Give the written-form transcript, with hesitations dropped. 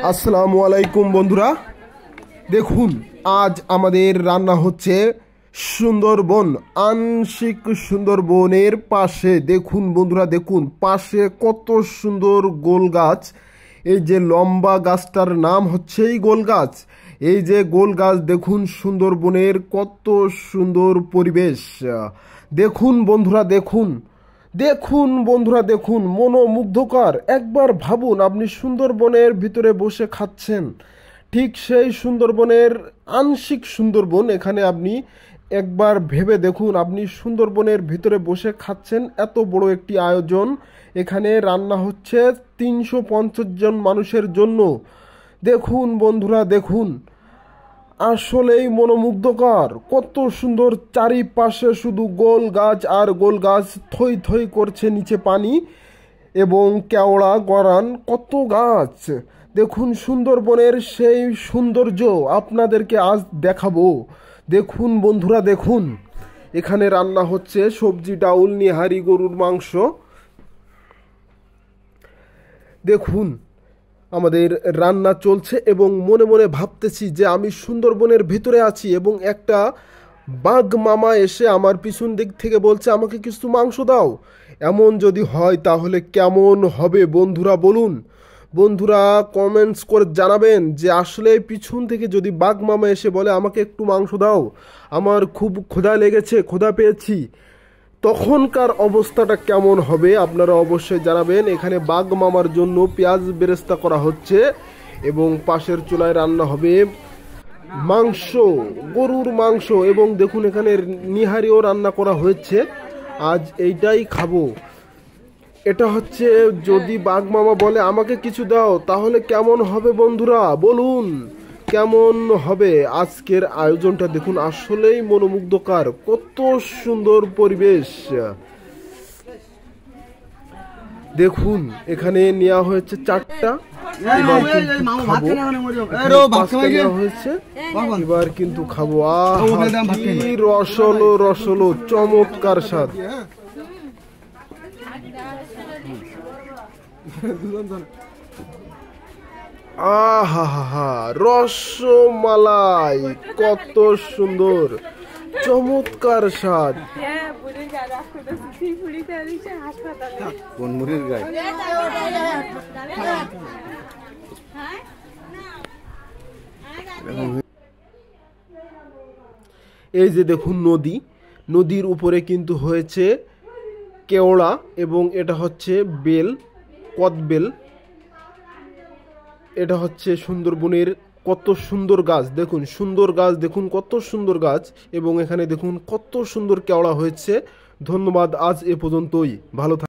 আসসালামু আলাইকুম বন্ধুরা, দেখুন আজ আমাদের রান্না হচ্ছে সুন্দরবন, আংশিক সুন্দরবনের পাশে। দেখুন বন্ধুরা, দেখুন পাশে কত সুন্দর গোল গাছ। এই যে লম্বা গাছটার নাম হচ্ছে এই গোল গাছ। এই যে গোল গাছ, দেখুন সুন্দরবনের কত সুন্দর পরিবেশ। দেখুন বন্ধুরা, দেখুন দেখুন বন্ধুরা, দেখুন মনোমুগ্ধকর। একবার ভাবুন, আপনি সুন্দরবনের ভিতরে বসে খাচ্ছেন, ঠিক সেই সুন্দরবনের আংশিক সুন্দরবন। এখানে আপনি একবার ভেবে দেখুন, আপনি সুন্দরবনের ভিতরে বসে খাচ্ছেন। এত বড় একটি আয়োজন, এখানে রান্না হচ্ছে 350 জন মানুষের জন্য। দেখুন বন্ধুরা, দেখুন আসলেই মনোমুগ্ধকর। কত সুন্দর, চারিপাশে শুধু গোল গাছ আর গোল গাছ, থই থই করছে নিচে পানি এবং কেওড়া গরান, কত গাছ। দেখুন সুন্দরবনের সেই সৌন্দর্য আপনাদেরকে আজ দেখাবো। দেখুন বন্ধুরা, দেখুন এখানে রান্না হচ্ছে সবজি, ডাউল, নিহারি, গরুর মাংস। দেখুন আমাদের রান্না চলছে এবং মনে মনে ভাবতেছি যে আমি সুন্দরবনের ভিতরে আছি এবং একটা বাঘ মামা এসে আমার পিছন দিক থেকে বলছে আমাকে কিছু মাংস দাও। এমন যদি হয় তাহলে কেমন হবে বন্ধুরা বলুন। বন্ধুরা কমেন্টস করে জানাবেন যে আসলে পিছন থেকে যদি বাঘ মামা এসে বলে আমাকে একটু মাংস দাও, আমার খুব ক্ষুধা লেগেছে, ক্ষুধা পেয়েছি, তখনকার অবস্থাটা কেমন হবে আপনারা অবশ্যই জানাবেন। এখানে বাঘ মামার জন্য পেঁয়াজ বেরেস্তা করা হচ্ছে এবং পাশের চুলায় রান্না হবে মাংস, গরুর মাংস। এবং দেখুন এখানে নিহারিও রান্না করা হয়েছে। আজ এইটাই খাবো। এটা হচ্ছে, যদি বাঘ মামা বলে আমাকে কিছু দাও তাহলে কেমন হবে বন্ধুরা বলুন, কেমন হবে আজকের আয়োজনটা। দেখুন আসলেই মনোমুগ্ধকর, কত সুন্দর পরিবেশ। দেখুন এখানে নেওয়া হয়েছে 4টা, এবার কিন্তু খাবো। কি রসলো রসলো, চমৎকার স্বাদ। আহা, রসমালাই, কত সুন্দর, চমৎকার স্বাদ। এই যে দেখুন নদী, নদীর উপরে কিন্তু হয়েছে কেওড়া এবং এটা হচ্ছে বেল, কদবেল। এটা হচ্ছে সুন্দরবনের কত সুন্দর গাছ। দেখুন সুন্দর গাছ, দেখুন কত সুন্দর গাছ এবং এখানে দেখুন কত সুন্দর কেওড়া হয়েছে। ধন্যবাদ, আজ এ পর্যন্তই, ভালো থাকুন।